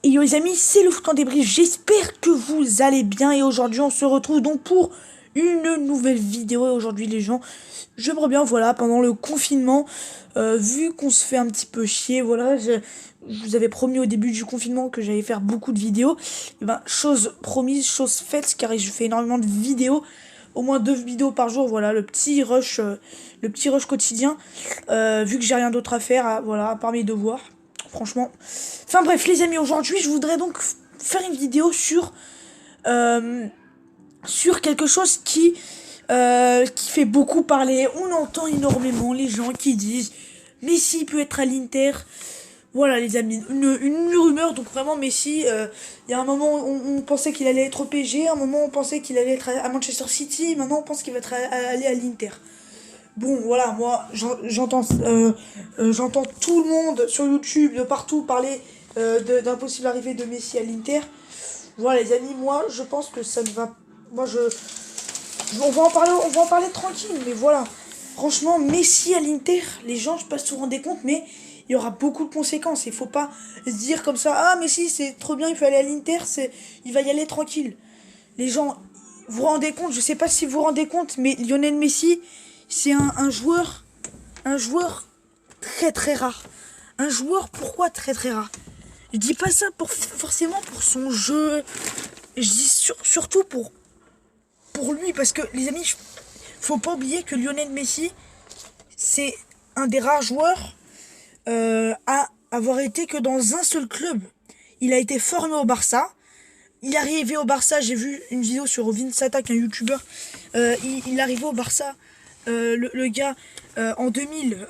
Et yo les amis, c'est le Foot en débrief, j'espère que vous allez bien et aujourd'hui on se retrouve donc pour une nouvelle vidéo. Et aujourd'hui les gens, j'aimerais bien, voilà, pendant le confinement, vu qu'on se fait un petit peu chier, voilà, je vous avais promis au début du confinement que j'allais faire beaucoup de vidéos. Et ben, chose promise, chose faite, car je fais énormément de vidéos, au moins 2 vidéos par jour, voilà, le petit rush quotidien, vu que j'ai rien d'autre à faire, voilà, à part mes devoirs. Franchement. Enfin bref, les amis, aujourd'hui, je voudrais donc faire une vidéo euh, sur quelque chose qui fait beaucoup parler. On entend énormément les gens qui disent Messi peut être à l'Inter. Voilà, les amis, une rumeur. Donc vraiment, Messi, il y a un moment, on pensait qu'il allait être au PSG. Un moment, on pensait qu'il allait être à Manchester City. Maintenant, on pense qu'il va être aller à l'Inter. Bon, voilà, moi, j'entends tout le monde sur YouTube, de partout, parler d'un possible arrivée de Messi à l'Inter. Voilà, les amis, moi, je pense que ça ne va. Moi, on va en parler tranquille, mais voilà. Franchement, Messi à l'Inter, les gens, je sais pas si vous vous rendez compte, mais il y aura beaucoup de conséquences. Il faut pas se dire comme ça, ah, Messi, c'est trop bien, il faut aller à l'Inter, il va y aller tranquille. Les gens, vous vous rendez compte, je sais pas si vous vous rendez compte, mais Lionel Messi, c'est un joueur très très rare. Un joueur, pourquoi très très rare? Je dis pas ça forcément pour son jeu. Je dis surtout pour lui, parce que les amis, faut pas oublier que Lionel Messi, c'est un des rares joueurs à avoir été que dans un seul club. Il a été formé au Barça. Il est arrivé au Barça, j'ai vu une vidéo sur Vince Attack, un youtubeur. Il est arrivé au Barça, le gars, en 2000,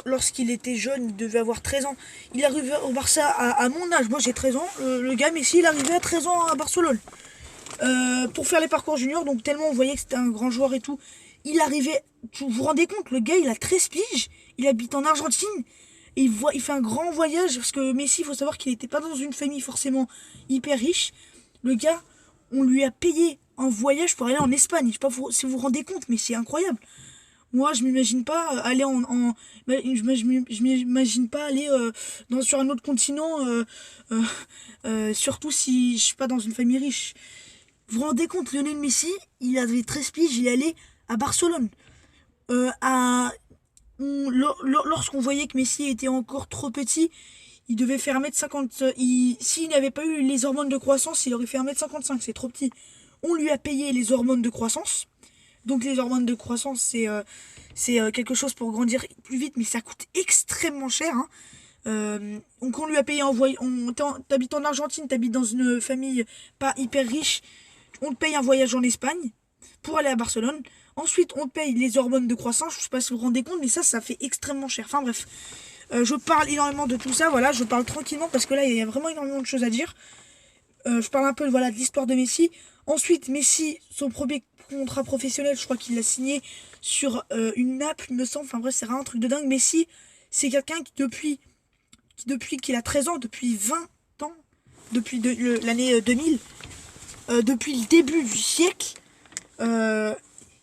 lorsqu'il était jeune, il devait avoir 13 ans. Il est arrivé au Barça à mon âge, moi j'ai 13 ans. Le gars, Messi, il est arrivé à 13 ans à Barcelone. Pour faire les parcours juniors, donc tellement on voyait que c'était un grand joueur et tout. Il arrivait, vous vous rendez compte, le gars, il a 13 piges, il habite en Argentine. Et il fait un grand voyage, parce que Messi, il faut savoir qu'il n'était pas dans une famille forcément hyper riche. Le gars, on lui a payé un voyage pour aller en Espagne. Je sais pas si vous vous rendez compte, mais c'est incroyable. Moi, je m'imagine pas aller je m'imagine pas aller sur un autre continent, euh, surtout si je suis pas dans une famille riche. Vous vous rendez compte, Lionel Messi, il avait 13 piges, il est allé à Barcelone. Euh, à, Lorsqu'on voyait que Messi était encore trop petit, il devait faire 1m50. S'il n'avait pas eu les hormones de croissance, il aurait fait 1m55. C'est trop petit. On lui a payé les hormones de croissance. Donc les hormones de croissance, c'est quelque chose pour grandir plus vite, mais ça coûte extrêmement cher. Hein. Donc on lui a payé en voyage. T'habites en Argentine, t'habites dans une famille pas hyper riche. On te paye un voyage en Espagne pour aller à Barcelone. Ensuite, on te paye les hormones de croissance. Je sais pas si vous vous rendez compte, mais ça fait extrêmement cher. Enfin bref. Je parle énormément de tout ça, voilà, je parle tranquillement parce que là il y a vraiment énormément de choses à dire. Je parle un peu voilà, de l'histoire de Messi. Ensuite, Messi, son premier contrat professionnel, je crois qu'il l'a signé sur une nappe, il me semble. Enfin bref, c'est vraiment un truc de dingue. Messi, c'est quelqu'un qui depuis qu'il a 13 ans, depuis 20 ans, depuis l'année 2000, depuis le début du siècle,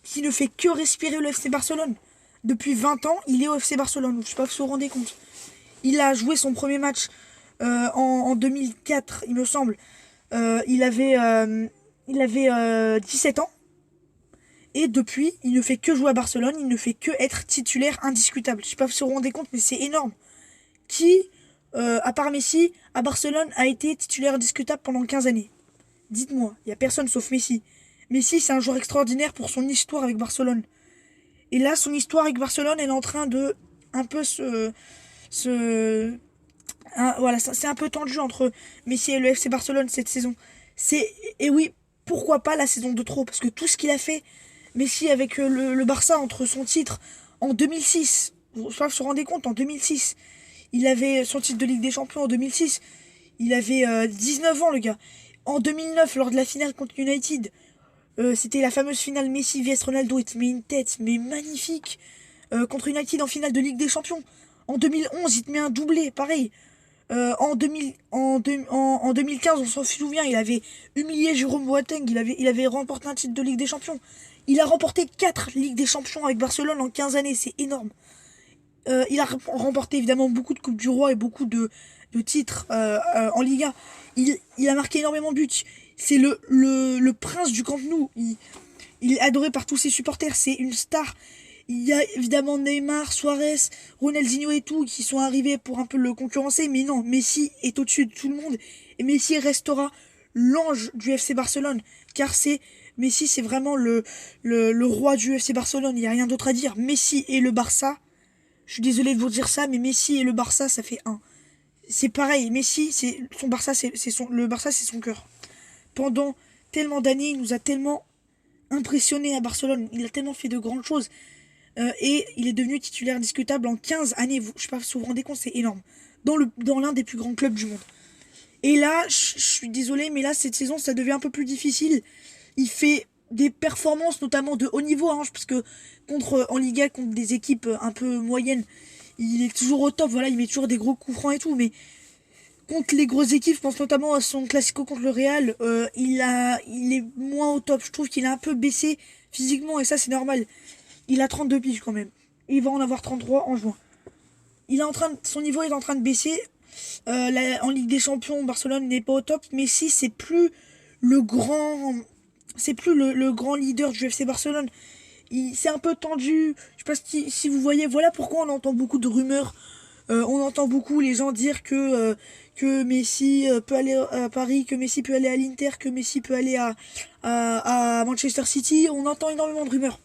qui ne fait que respirer le FC Barcelone. Depuis 20 ans, il est au FC Barcelone. Je sais pas si vous vous rendez compte. Il a joué son premier match en 2004, il me semble. Il avait 17 ans. Et depuis, il ne fait que jouer à Barcelone. Il ne fait que être titulaire indiscutable. Je sais pas si vous vous rendez compte, mais c'est énorme. Qui, à part Messi, à Barcelone, a été titulaire indiscutable pendant 15 années? Dites-moi, il n'y a personne sauf Messi. Messi, c'est un joueur extraordinaire pour son histoire avec Barcelone. Et là, son histoire avec Barcelone, elle est en train de un peu voilà, c'est un peu tendu entre Messi et le FC Barcelone cette saison. Et oui, pourquoi pas la saison de trop, parce que tout ce qu'il a fait, Messi avec le Barça entre son titre en 2006, vous vous rendez compte, en 2006, il avait son titre de Ligue des Champions en 2006, il avait 19 ans le gars. En 2009, lors de la finale contre United, c'était la fameuse finale Messi vs Ronaldo. Il te met une tête, mais magnifique. Contre United en finale de Ligue des Champions. En 2011, il te met un doublé, pareil. En 2015, on s'en souvient, il avait humilié Jérôme Boateng. Il avait remporté un titre de Ligue des Champions. Il a remporté 4 Ligues des Champions avec Barcelone en 15 années. C'est énorme. il a remporté évidemment beaucoup de Coupes du Roi et beaucoup de titres en Liga. Il a marqué énormément de buts. C'est le prince du Camp Nou. Il est adoré par tous ses supporters. C'est une star. Il y a évidemment Neymar, Suarez, Ronaldinho et tout qui sont arrivés pour un peu le concurrencer. Mais non, Messi est au-dessus de tout le monde. Et Messi restera l'ange du FC Barcelone. Car Messi, c'est vraiment le roi du FC Barcelone. Il n'y a rien d'autre à dire. Messi et le Barça. Je suis désolé de vous dire ça, mais Messi et le Barça, ça fait un. C'est pareil. Messi, c'est son Barça, le Barça, c'est son cœur. Pendant tellement d'années, il nous a tellement impressionné à Barcelone. Il a tellement fait de grandes choses. Et il est devenu titulaire indiscutable en 15 années. Je sais pas si vous vous rendez compte, c'est énorme. Dans l'un des plus grands clubs du monde. Et là, je suis désolé, mais là, cette saison, ça devient un peu plus difficile. Il fait des performances, notamment de haut niveau, hein, parce que en Liga, contre des équipes un peu moyennes, il est toujours au top. Voilà, il met toujours des gros coups francs et tout, mais contre les grosses équipes, je pense notamment à son Classico contre le Real, il est moins au top. Je trouve qu'il a un peu baissé physiquement, et ça, c'est normal. Il a 32 piges quand même. Il va en avoir 33 en juin. Son niveau est en train de baisser. En Ligue des Champions, Barcelone n'est pas au top. Messi, c'est plus le grand, le grand leader du FC Barcelone. C'est un peu tendu. Je sais pas si vous voyez. Voilà pourquoi on entend beaucoup de rumeurs. On entend beaucoup les gens dire que Messi peut aller à Paris, que Messi peut aller à l'Inter, que Messi peut aller à Manchester City. On entend énormément de rumeurs.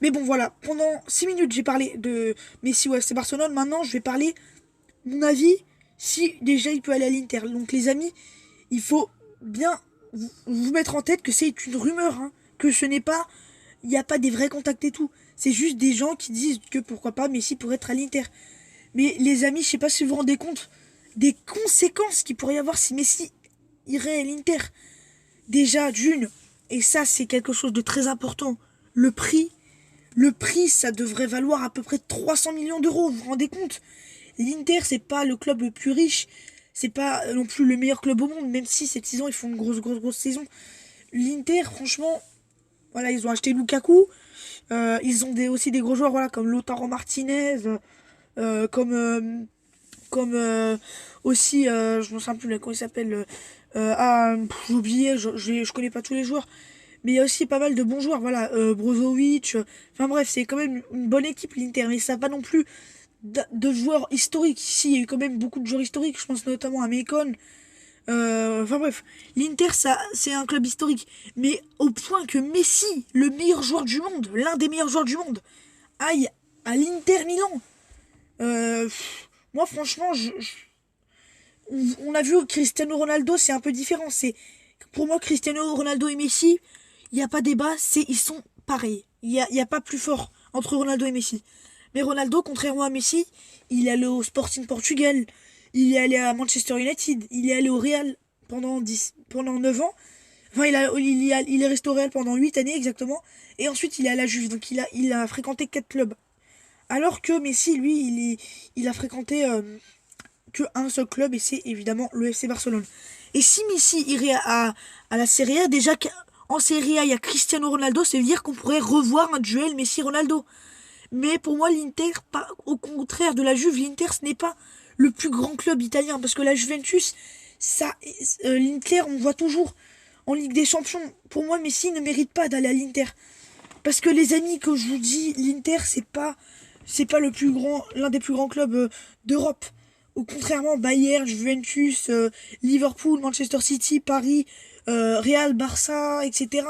Mais bon, voilà. Pendant 6 minutes, j'ai parlé de Messi au FC Barcelone. Maintenant, je vais parler mon avis si déjà il peut aller à l'Inter. Donc, les amis, il faut bien vous mettre en tête que c'est une rumeur, hein, que ce n'est pas, il n'y a pas des vrais contacts et tout. C'est juste des gens qui disent que pourquoi pas Messi pourrait être à l'Inter. Mais les amis, je sais pas si vous vous rendez compte des conséquences qu'il pourrait y avoir si Messi irait à l'Inter. Déjà, d'une, et ça c'est quelque chose de très important, le prix, ça devrait valoir à peu près 300 millions d'euros, vous vous rendez compte? L'Inter, c'est pas le club le plus riche, c'est pas non plus le meilleur club au monde, même si cette saison, ils font une grosse saison. L'Inter, franchement, voilà, ils ont acheté Lukaku, ils ont aussi des gros joueurs, voilà, comme Lautaro Martinez, comme aussi, je me souviens plus, là, comment il s'appelle, j'ai oublié, je connais pas tous les joueurs. Mais il y a aussi pas mal de bons joueurs, voilà, Brozovic. Enfin bref, c'est quand même une bonne équipe, l'Inter. Mais ça n'a pas non plus de joueurs historiques. Ici, il y a eu quand même beaucoup de joueurs historiques. Je pense notamment à Mekon. Enfin bref, l'Inter, ça, c'est un club historique. Mais au point que Messi, le meilleur joueur du monde, l'un des meilleurs joueurs du monde, aille à l'Inter Milan. Moi, franchement, on a vu Cristiano Ronaldo, c'est un peu différent. Pour moi, Cristiano Ronaldo et Messi, il n'y a pas débat, ils sont pareils. Il y a pas plus fort entre Ronaldo et Messi. Mais Ronaldo, contrairement à Messi, il est allé au Sporting Portugal, il est allé à Manchester United, il est allé au Real pendant 9 ans. Enfin, il est resté au Real pendant 8 années exactement. Et ensuite, il est à la Juve. Donc, il a fréquenté 4 clubs. Alors que Messi, lui, il a fréquenté que un seul club, et c'est évidemment le FC Barcelone. Et si Messi irait à la Serie A, déjà qu'en Serie A, il y a Cristiano Ronaldo, ça veut dire qu'on pourrait revoir un duel Messi-Ronaldo. Mais pour moi, l'Inter, au contraire de la Juve, l'Inter, ce n'est pas le plus grand club italien. Parce que la Juventus, l'Inter, on voit toujours en Ligue des Champions. Pour moi, Messi ne mérite pas d'aller à l'Inter. Parce que les amis, que je vous dis, l'Inter, c'est pas l'un des plus grands clubs d'Europe. Contrairement Bayern, Juventus, Liverpool, Manchester City, Paris, Real, Barça, etc.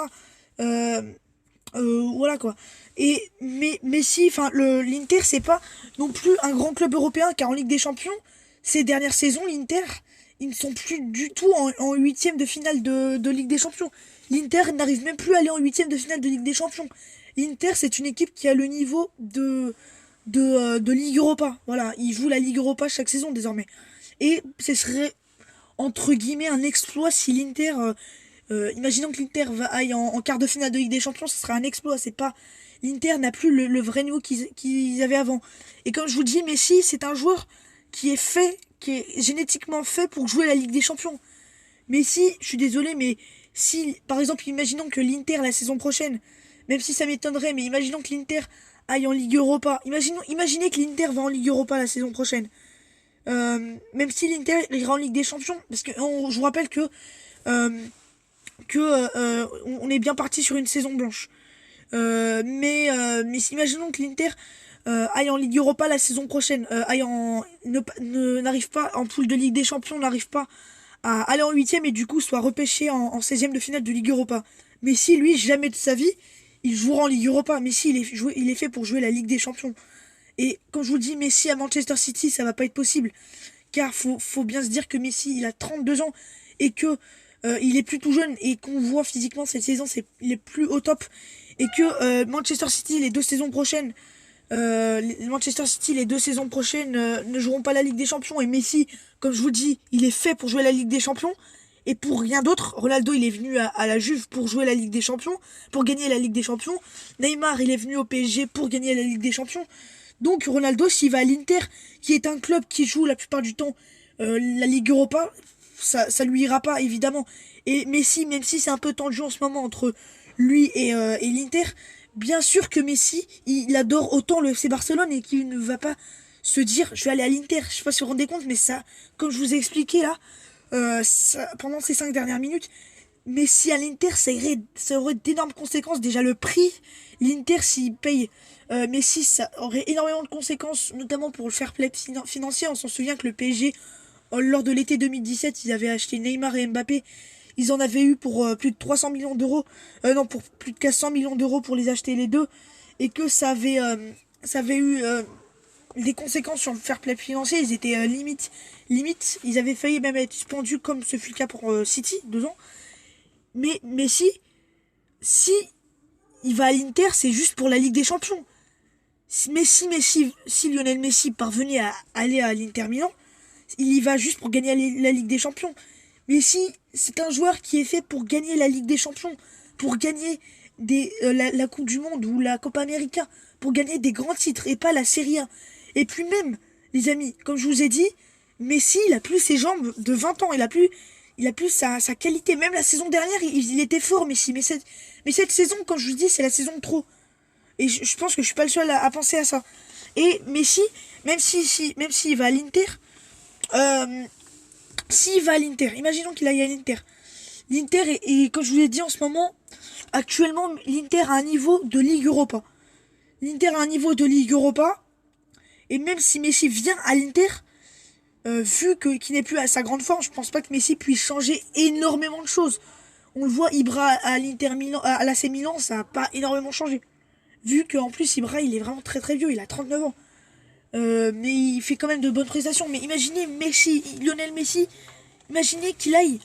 Voilà quoi. Mais Messi, enfin l'Inter, c'est pas non plus un grand club européen, car en Ligue des Champions, ces dernières saisons, l'Inter, ils ne sont plus du tout en huitième de finale de Ligue des Champions. L'Inter n'arrive même plus à aller en huitième de finale de Ligue des Champions. L'Inter, c'est une équipe qui a le niveau de Ligue Europa. Voilà, ils jouent la Ligue Europa chaque saison désormais. Et ce serait entre guillemets un exploit si l'Inter, imaginons que l'Inter aille en quart de finale de Ligue des Champions, ce serait un exploit. C'est pas L'Inter n'a plus le vrai niveau qu'ils avaient avant. Et comme je vous dis, Messi, c'est un joueur qui est génétiquement fait pour jouer la Ligue des Champions. Messi, je suis désolé, mais si, par exemple, imaginons que l'Inter la saison prochaine, même si ça m'étonnerait, mais imaginons que l'Inter aille en Ligue Europa. Imaginez que l'Inter va en Ligue Europa la saison prochaine. Même si l'Inter ira en Ligue des Champions, parce que je vous rappelle euh, on est bien parti sur une saison blanche. Mais imaginons que l'Inter aille en Ligue Europa la saison prochaine, n'arrive pas en poule de Ligue des Champions, n'arrive pas à aller en huitième et du coup soit repêché en 16e de finale de Ligue Europa. Messi, lui, jamais de sa vie, il jouera en Ligue Europa. Messi, il est fait pour jouer la Ligue des Champions. Et comme je vous le dis, Messi à Manchester City, ça va pas être possible. Car faut bien se dire que Messi, il a 32 ans et que il est plus tout jeune et qu'on voit physiquement cette saison, il est plus au top. Et que Manchester City, Manchester City, les deux saisons prochaines, ne joueront pas la Ligue des Champions. Et Messi, comme je vous dis, il est fait pour jouer la Ligue des Champions. Et pour rien d'autre, Ronaldo, il est venu à la Juve pour jouer la Ligue des Champions, pour gagner la Ligue des Champions. Neymar, il est venu au PSG pour gagner la Ligue des Champions. Donc Ronaldo, s'il va à l'Inter, qui est un club qui joue la plupart du temps la Ligue Europa, ça lui ira pas, évidemment. Et Messi, même si c'est un peu tendu en ce moment entre lui et l'Inter, bien sûr que Messi, il adore autant le FC Barcelone et qu'il ne va pas se dire je vais aller à l'Inter. Je sais pas si vous vous rendez compte, mais ça, comme je vous ai expliqué là, pendant ces 5 dernières minutes, Messi à l'Inter, ça aurait d'énormes conséquences. Déjà le prix, l'Inter s'il paye Messi, ça aurait énormément de conséquences, notamment pour le fair play financier. On s'en souvient que le PSG, lors de l'été 2017, ils avaient acheté Neymar et Mbappé. Ils en avaient eu pour plus de 300 millions d'euros. Non, pour plus de 400 millions d'euros pour les acheter les deux. Et que ça avait eu des conséquences sur le fair play financier. Ils étaient limite. Ils avaient failli même être suspendus comme ce fut le cas pour City, 2 ans. Mais Messi, si il va à l'Inter, c'est juste pour la Ligue des Champions. Si Lionel Messi parvenait à aller à l'Inter Milan, il y va juste pour gagner la Ligue des Champions. Messi, c'est un joueur qui est fait pour gagner la Ligue des Champions, pour gagner la Coupe du Monde ou la Copa América, pour gagner des grands titres et pas la Serie A. Et puis même, les amis, comme je vous ai dit, Messi, il a plus ses jambes de 20 ans, il a plus sa qualité. Même la saison dernière, il était fort, Messi. Mais cette saison, quand je vous dis, c'est la saison de trop. Et je pense que je suis pas le seul à penser à ça. Et Messi, même s'il va à l'Inter, euh, s'il va à l'Inter, imaginons qu'il aille à l'Inter. L'Inter, comme je vous l'ai dit en ce moment, actuellement, l'Inter a un niveau de Ligue Europa. L'Inter a un niveau de Ligue Europa. Et même si Messi vient à l'Inter, vu qu'il n'est plus à sa grande forme, je pense pas que Messi puisse changer énormément de choses. On le voit, Ibra à l'Inter Milan, à l'AC Milan, ça n'a pas énormément changé. Vu qu'en plus Ibra, il est vraiment très très vieux, il a 39 ans. Mais il fait quand même de bonnes prestations. Mais imaginez Lionel Messi, imaginez qu'il aille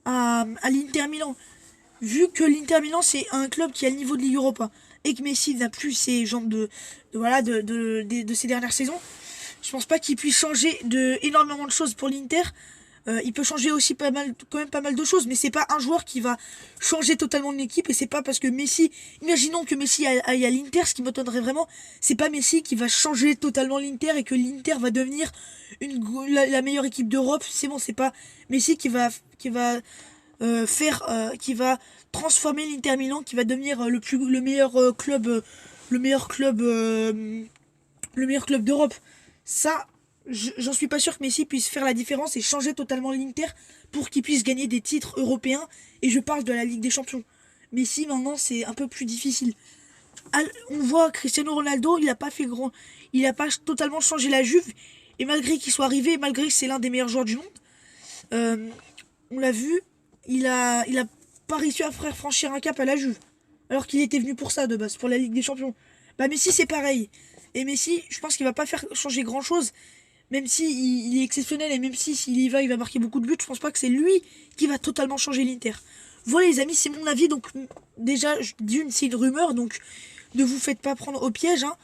à l'Inter Milan. Vu que l'Inter Milan c'est un club qui a le niveau de Ligue Europa et que Messi n'a plus ses jambes de ces dernières saisons, je pense pas qu'il puisse changer énormément de choses pour l'Inter. Il peut changer aussi quand même pas mal de choses, mais c'est pas un joueur qui va changer totalement de l'équipe et c'est pas parce que Messi, imaginons que Messi aille à l'Inter, ce qui m'étonnerait vraiment, c'est pas Messi qui va changer totalement l'Inter et que l'Inter va devenir la meilleure équipe d'Europe. C'est bon, c'est pas Messi qui va transformer l'Inter Milan, qui va devenir le meilleur club, le meilleur club, le meilleur club d'Europe. Ça, j'en suis pas sûr que Messi puisse faire la différence et changer totalement l'Inter pour qu'il puisse gagner des titres européens. Et je parle de la Ligue des Champions. Messi, maintenant, c'est un peu plus difficile. On voit Cristiano Ronaldo, il a pas totalement changé la Juve. Et malgré qu'il soit arrivé, malgré que c'est l'un des meilleurs joueurs du monde, on l'a vu, il a pas réussi à faire franchir un cap à la Juve. Alors qu'il était venu pour ça de base, pour la Ligue des Champions. Bah Messi c'est pareil. Et Messi, je pense qu'il va pas faire changer grand chose. Même si il est exceptionnel et même si s'il y va, il va marquer beaucoup de buts, je pense pas que c'est lui qui va totalement changer l'Inter. Voilà les amis, c'est mon avis. Donc déjà, d'une, c'est une rumeur, donc ne vous faites pas prendre au piège. Hein.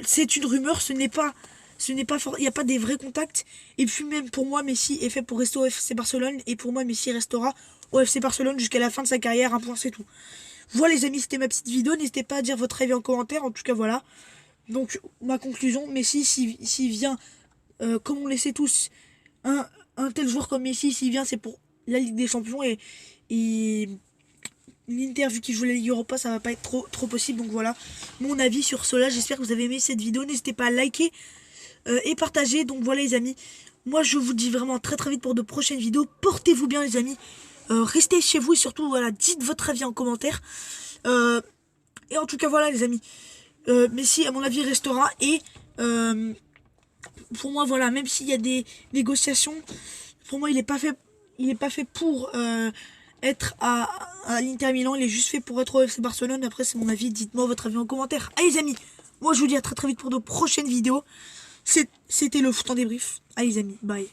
C'est une rumeur, il n'y a pas des vrais contacts. Et puis même pour moi, Messi est fait pour rester au FC Barcelone. Et pour moi, Messi restera au FC Barcelone jusqu'à la fin de sa carrière. Un point, c'est tout. Voilà les amis, c'était ma petite vidéo. N'hésitez pas à dire votre avis en commentaire. En tout cas, voilà. Donc ma conclusion, Messi, s'il vient, comme on le sait tous, un tel joueur comme Messi, s'il vient, c'est pour la Ligue des Champions. Et l'Inter, vu qu'il joue la Ligue Europa, ça va pas être trop possible. Donc voilà, mon avis sur cela. J'espère que vous avez aimé cette vidéo. N'hésitez pas à liker et partager. Donc voilà les amis, moi je vous dis vraiment très vite pour de prochaines vidéos. Portez-vous bien les amis. Restez chez vous et surtout voilà, dites votre avis en commentaire. Et en tout cas voilà les amis, Messi à mon avis restera. Et pour moi voilà, même s'il y a des négociations, pour moi il est pas fait pour être à l'Inter Milan. Il est juste fait pour être au FC Barcelone. Après c'est mon avis, dites-moi votre avis en commentaire. Allez les amis, moi je vous dis à très vite pour de prochaines vidéos. C'était le foot en débrief. Allez les amis, bye.